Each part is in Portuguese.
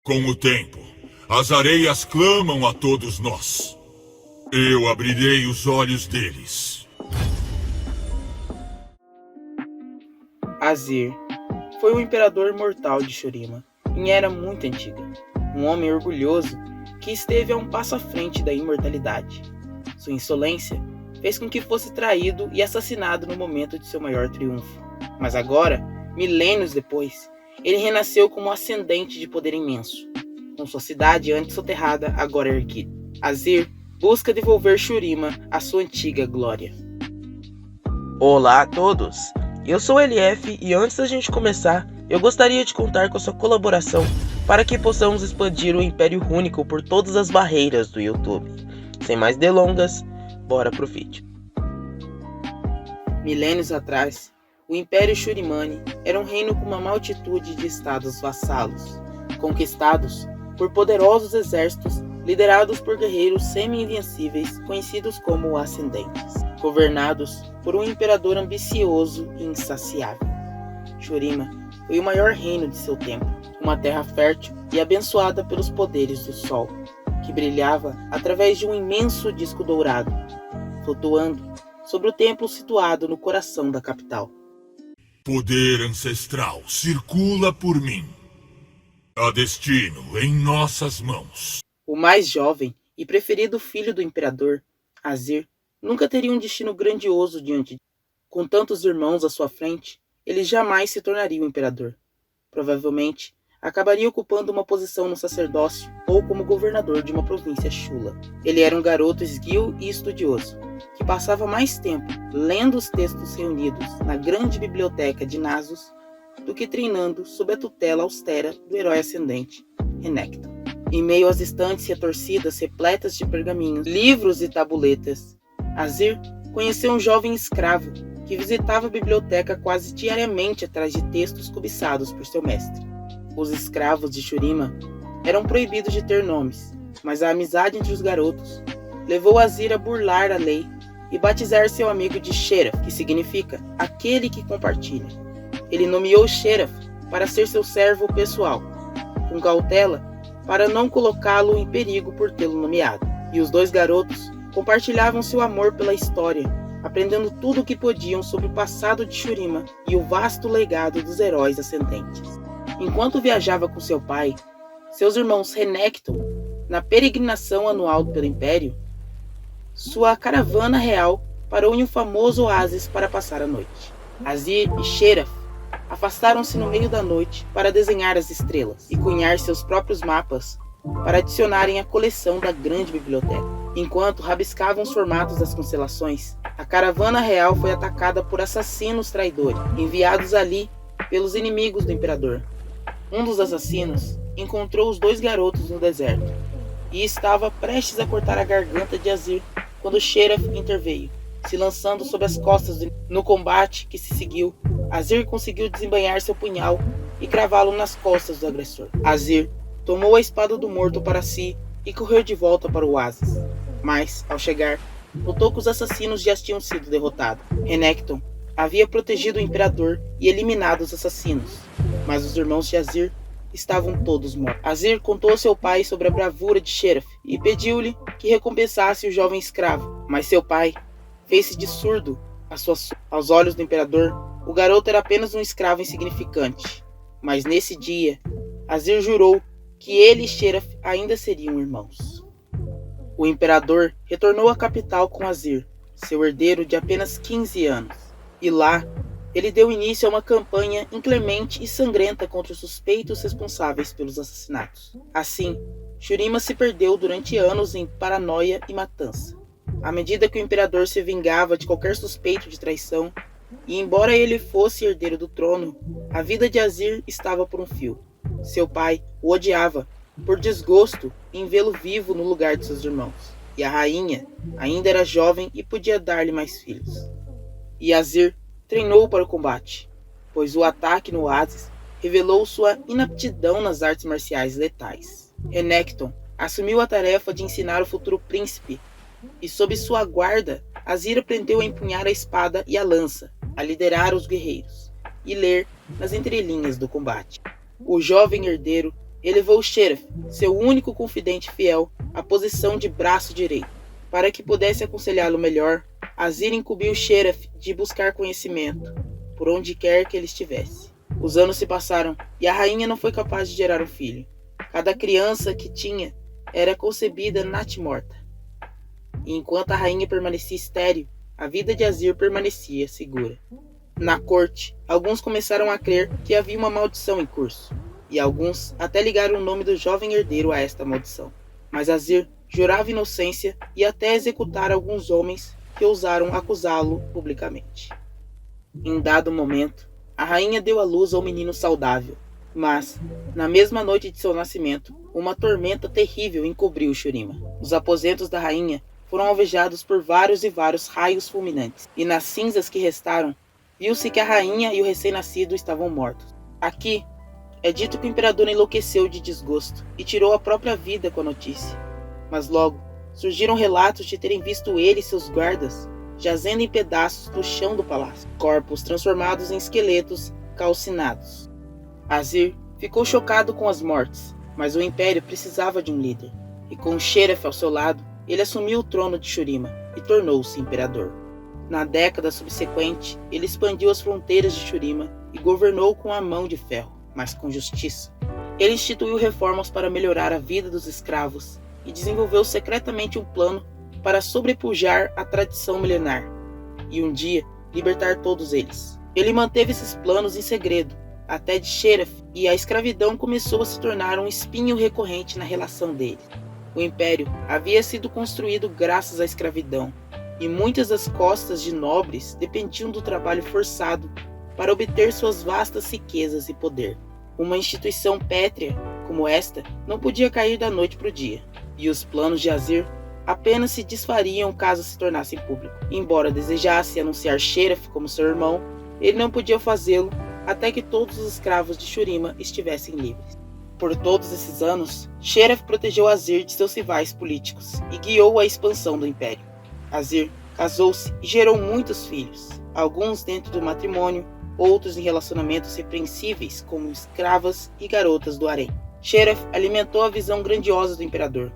Com o tempo, as areias clamam a todos nós. Eu abrirei os olhos deles. Azir foi o imperador mortal de Shurima, em era muito antiga. Um homem orgulhoso que esteve a um passo à frente da imortalidade. Sua insolência fez com que fosse traído e assassinado no momento de seu maior triunfo. Mas agora, milênios depois, ele renasceu como um ascendente de poder imenso, com sua cidade antes soterrada agora erguida. Azir busca devolver Shurima à sua antiga glória. Olá a todos! Eu sou Elief e antes da gente começar, eu gostaria de contar com a sua colaboração para que possamos expandir o Império Rúnico por todas as barreiras do YouTube. Sem mais delongas, bora pro vídeo. Milênios atrás, o Império Shurimani era um reino com uma multitude de estados vassalos, conquistados por poderosos exércitos liderados por guerreiros semi-invencíveis conhecidos como Ascendentes, governados por um imperador ambicioso e insaciável. Shurima foi o maior reino de seu tempo, uma terra fértil e abençoada pelos poderes do Sol, que brilhava através de um imenso disco dourado, flutuando sobre o templo situado no coração da capital. Poder ancestral circula por mim. Há destino em nossas mãos. O mais jovem e preferido filho do imperador, Azir, nunca teria um destino grandioso diante de. Com tantos irmãos à sua frente, ele jamais se tornaria o imperador. Provavelmente, acabaria ocupando uma posição no sacerdócio ou como governador de uma província chula. Ele era um garoto esguio e estudioso, que passava mais tempo lendo os textos reunidos na grande biblioteca de Nasus do que treinando sob a tutela austera do herói ascendente, Renekton. Em meio às estantes retorcidas repletas de pergaminhos, livros e tabuletas, Azir conheceu um jovem escravo que visitava a biblioteca quase diariamente atrás de textos cobiçados por seu mestre. Os escravos de Shurima eram proibidos de ter nomes, mas a amizade entre os garotos levou Azir a burlar a lei e batizar seu amigo de Sheraf, que significa aquele que compartilha. Ele nomeou Sheraf para ser seu servo pessoal, com cautela para não colocá-lo em perigo por tê-lo nomeado. E os dois garotos compartilhavam seu amor pela história, aprendendo tudo o que podiam sobre o passado de Shurima e o vasto legado dos heróis ascendentes. Enquanto viajava com seu pai, seus irmãos Renekton, na peregrinação anual pelo Império, sua caravana real parou em um famoso oásis para passar a noite. Azir e Sheraf afastaram-se no meio da noite para desenhar as estrelas e cunhar seus próprios mapas para adicionarem à coleção da grande biblioteca. Enquanto rabiscavam os formatos das constelações, a caravana real foi atacada por assassinos traidores, enviados ali pelos inimigos do imperador. Um dos assassinos encontrou os dois garotos no deserto e estava prestes a cortar a garganta de Azir quando Sheraf interveio, se lançando sobre as costas no combate que se seguiu. Azir conseguiu desembainhar seu punhal e cravá-lo nas costas do agressor. Azir tomou a espada do morto para si e correu de volta para o oásis. Mas, ao chegar, notou que os assassinos já tinham sido derrotados. Renekton havia protegido o imperador e eliminado os assassinos, mas os irmãos de Azir estavam todos mortos. Azir contou a seu pai sobre a bravura de Sheraf e pediu-lhe que recompensasse o jovem escravo, mas seu pai fez-se de surdo aos olhos do imperador. O garoto era apenas um escravo insignificante, mas nesse dia, Azir jurou que ele e Sheraf ainda seriam irmãos. O imperador retornou à capital com Azir, seu herdeiro de apenas 15 anos, e lá ele deu início a uma campanha inclemente e sangrenta contra os suspeitos responsáveis pelos assassinatos. Assim, Shurima se perdeu durante anos em paranoia e matança. À medida que o imperador se vingava de qualquer suspeito de traição, e embora ele fosse herdeiro do trono, a vida de Azir estava por um fio. Seu pai o odiava por desgosto em vê-lo vivo no lugar de seus irmãos, e a rainha ainda era jovem e podia dar-lhe mais filhos. E Azir treinou para o combate, pois o ataque no oásis revelou sua inaptidão nas artes marciais letais. Renekton assumiu a tarefa de ensinar o futuro príncipe, e sob sua guarda, Azir aprendeu a empunhar a espada e a lança, a liderar os guerreiros e ler nas entrelinhas do combate. O jovem herdeiro elevou Sheriff, seu único confidente fiel, à posição de braço direito. Para que pudesse aconselhá-lo melhor, Azir incumbiu Sheriff de buscar conhecimento, por onde quer que ele estivesse. Os anos se passaram e a rainha não foi capaz de gerar um filho. Cada criança que tinha era concebida natimorta. E enquanto a rainha permanecia estéril, a vida de Azir permanecia segura. Na corte, alguns começaram a crer que havia uma maldição em curso, e alguns até ligaram o nome do jovem herdeiro a esta maldição. Mas Azir jurava inocência e até executara alguns homens que ousaram acusá-lo publicamente. Em dado momento, a rainha deu à luz a um menino saudável, mas, na mesma noite de seu nascimento, uma tormenta terrível encobriu Shurima. Os aposentos da rainha foram alvejados por vários e vários raios fulminantes, e nas cinzas que restaram, viu-se que a rainha e o recém-nascido estavam mortos. Aqui, é dito que o imperador enlouqueceu de desgosto e tirou a própria vida com a notícia. Mas logo, surgiram relatos de terem visto ele e seus guardas jazendo em pedaços no chão do palácio, corpos transformados em esqueletos calcinados. Azir ficou chocado com as mortes, mas o império precisava de um líder, e com Sheriff ao seu lado, ele assumiu o trono de Shurima e tornou-se imperador. Na década subsequente, ele expandiu as fronteiras de Shurima e governou com a mão de ferro, mas com justiça. Ele instituiu reformas para melhorar a vida dos escravos e desenvolveu secretamente um plano para sobrepujar a tradição milenar e um dia libertar todos eles. Ele manteve esses planos em segredo, até de Sheriff, e a escravidão começou a se tornar um espinho recorrente na relação deles. O império havia sido construído graças à escravidão, e muitas das costas de nobres dependiam do trabalho forçado para obter suas vastas riquezas e poder. Uma instituição pétrea como esta não podia cair da noite para o dia, e os planos de Azir apenas se desfariam caso se tornassem público. Embora desejasse anunciar Sheriff como seu irmão, ele não podia fazê-lo até que todos os escravos de Shurima estivessem livres. Por todos esses anos, Sheriff protegeu Azir de seus rivais políticos e guiou a expansão do império. Azir casou-se e gerou muitos filhos, alguns dentro do matrimônio, outros em relacionamentos repreensíveis como escravas e garotas do harém. Sheriff alimentou a visão grandiosa do imperador,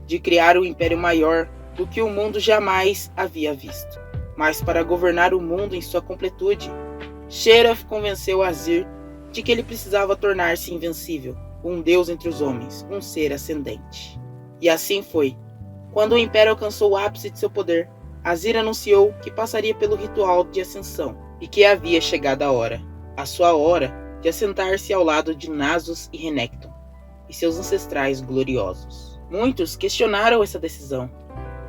de criar um império maior do que o mundo jamais havia visto. Mas para governar o mundo em sua completude, Sheriff convenceu Azir de que ele precisava tornar-se invencível, um deus entre os homens, um ser ascendente. E assim foi. Quando o império alcançou o ápice de seu poder, Azir anunciou que passaria pelo ritual de ascensão e que havia chegado a sua hora de assentar-se ao lado de Nasus e Renekton e seus ancestrais gloriosos. Muitos questionaram essa decisão.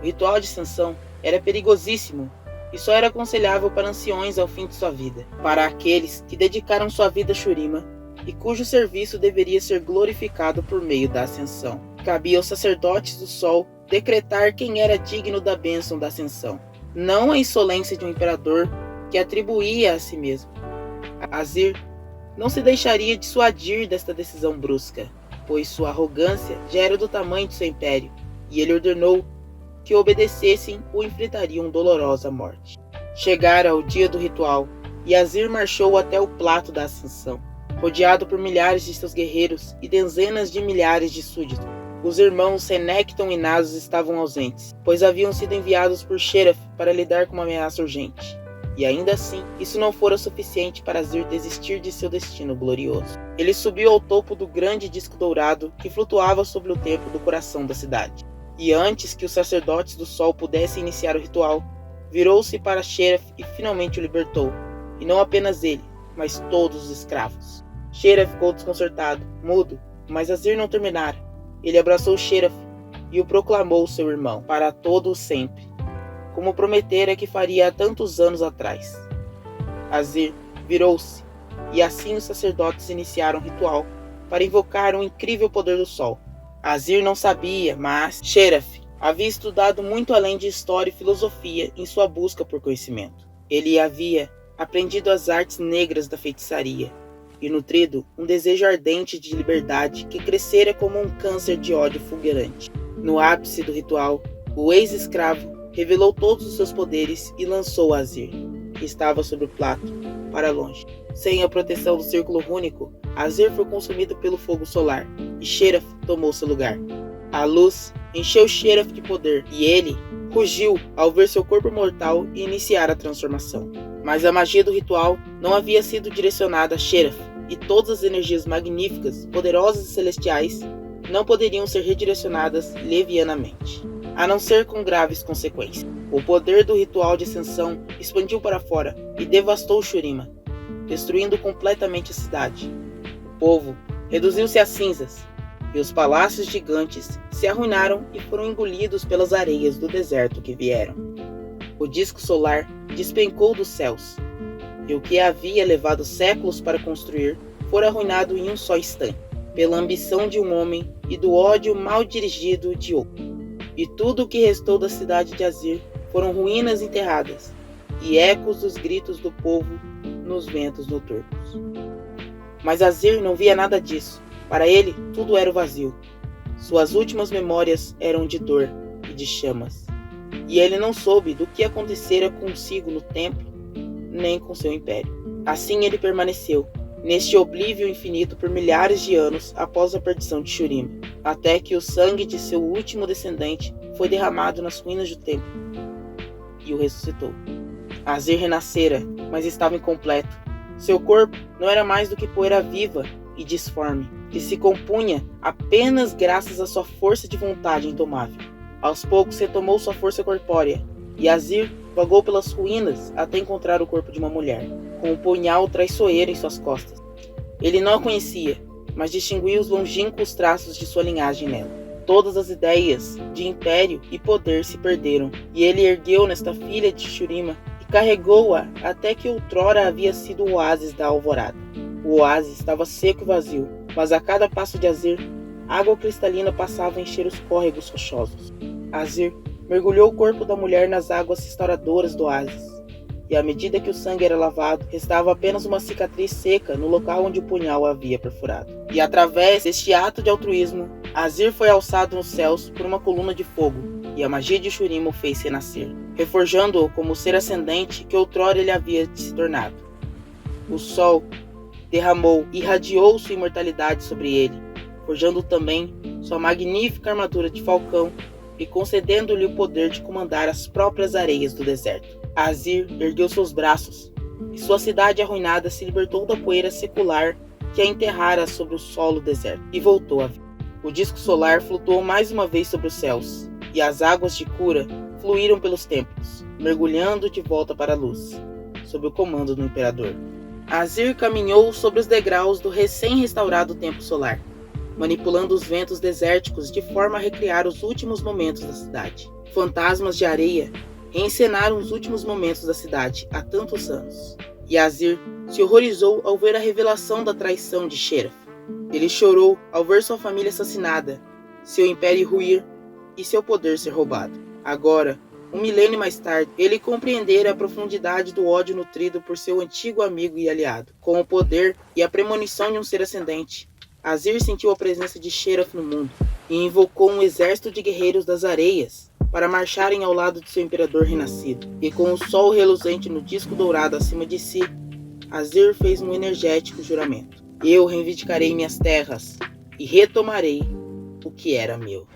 O ritual de ascensão era perigosíssimo e só era aconselhável para anciões ao fim de sua vida, para aqueles que dedicaram sua vida a Shurima e cujo serviço deveria ser glorificado por meio da ascensão. Cabia aos sacerdotes do sol decretar quem era digno da bênção da ascensão, não a insolência de um imperador que atribuía a si mesmo. Azir não se deixaria dissuadir desta decisão brusca, pois sua arrogância já era do tamanho de seu império, e ele ordenou que obedecessem ou enfrentariam dolorosa morte. Chegara o dia do ritual, e Azir marchou até o plato da ascensão, rodeado por milhares de seus guerreiros e dezenas de milhares de súditos. Os irmãos Renekton e Nasus estavam ausentes, pois haviam sido enviados por Sheriff para lidar com uma ameaça urgente. E ainda assim, isso não fora suficiente para Azir desistir de seu destino glorioso. Ele subiu ao topo do grande disco dourado que flutuava sobre o templo do coração da cidade. E antes que os sacerdotes do sol pudessem iniciar o ritual, virou-se para Sheriff e finalmente o libertou. E não apenas ele, mas todos os escravos. Sheriff ficou desconcertado, mudo, mas Azir não terminara. Ele abraçou Sheriff e o proclamou seu irmão, para todo o sempre, como prometera que faria há tantos anos atrás. Azir virou-se, e assim os sacerdotes iniciaram o ritual para invocar um incrível poder do sol. Azir não sabia, mas Sheriff havia estudado muito além de história e filosofia em sua busca por conhecimento. Ele havia aprendido as artes negras da feitiçaria e nutrido um desejo ardente de liberdade que crescera como um câncer de ódio fulgurante. No ápice do ritual, o ex-escravo revelou todos os seus poderes e lançou Azir, que estava sobre o plato, para longe. Sem a proteção do círculo rúnico, Azir foi consumido pelo fogo solar, e Sheriff tomou seu lugar. A luz encheu Sheriff de poder e ele rugiu ao ver seu corpo mortal e iniciar a transformação. Mas a magia do ritual não havia sido direcionada a Sheriff e todas as energias magníficas, poderosas e celestiais não poderiam ser redirecionadas levianamente, a não ser com graves consequências. O poder do ritual de ascensão expandiu para fora e devastou Shurima, destruindo completamente a cidade. O povo reduziu-se a cinzas, e os palácios gigantes se arruinaram e foram engolidos pelas areias do deserto que vieram. O disco solar despencou dos céus, e o que havia levado séculos para construir fora arruinado em um só instante, pela ambição de um homem e do ódio mal dirigido de outro. E tudo o que restou da cidade de Azir foram ruínas enterradas, e ecos dos gritos do povo nos ventos noturnos. Mas Azir não via nada disso. Para ele, tudo era o vazio. Suas últimas memórias eram de dor e de chamas. E ele não soube do que acontecera consigo no templo, nem com seu império. Assim ele permaneceu, neste oblívio infinito por milhares de anos após a perdição de Shurima, até que o sangue de seu último descendente foi derramado nas ruínas do templo e o ressuscitou. Azir renascera, mas estava incompleto. Seu corpo não era mais do que poeira viva e disforme, que se compunha apenas graças à sua força de vontade indomável. Aos poucos retomou sua força corpórea, e Azir vagou pelas ruínas até encontrar o corpo de uma mulher, com um punhal traiçoeiro em suas costas. Ele não a conhecia, mas distinguia os longínquos traços de sua linhagem nela. Todas as ideias de império e poder se perderam, e ele ergueu nesta filha de Shurima e carregou-a até que outrora havia sido o oásis da alvorada. O oásis estava seco e vazio, mas a cada passo de Azir, água cristalina passava a encher os córregos rochosos. Azir mergulhou o corpo da mulher nas águas restauradoras do oásis, e à medida que o sangue era lavado, restava apenas uma cicatriz seca no local onde o punhal havia perfurado. E através deste ato de altruísmo, Azir foi alçado nos céus por uma coluna de fogo, e a magia de Shurima o fez renascer, reforjando-o como o ser ascendente que outrora ele havia se tornado. O sol derramou e irradiou sua imortalidade sobre ele, forjando também sua magnífica armadura de falcão e concedendo-lhe o poder de comandar as próprias areias do deserto. Azir ergueu seus braços, e sua cidade arruinada se libertou da poeira secular que a enterrara sobre o solo deserto, e voltou à vida. O disco solar flutuou mais uma vez sobre os céus, e as águas de cura fluíram pelos templos, mergulhando de volta para a luz, sob o comando do imperador. Azir caminhou sobre os degraus do recém-restaurado templo solar, manipulando os ventos desérticos de forma a recriar os últimos momentos da cidade. Fantasmas de areia reencenaram os últimos momentos da cidade há tantos anos, e Azir se horrorizou ao ver a revelação da traição de Sheriff. Ele chorou ao ver sua família assassinada, seu império ruir e seu poder ser roubado. Agora, um milênio mais tarde, ele compreendera a profundidade do ódio nutrido por seu antigo amigo e aliado. Com o poder e a premonição de um ser ascendente, Azir sentiu a presença de Sheriff no mundo e invocou um exército de guerreiros das areias para marcharem ao lado de seu imperador renascido. E com o sol reluzente no disco dourado acima de si, Azir fez um energético juramento: eu reivindicarei minhas terras e retomarei o que era meu.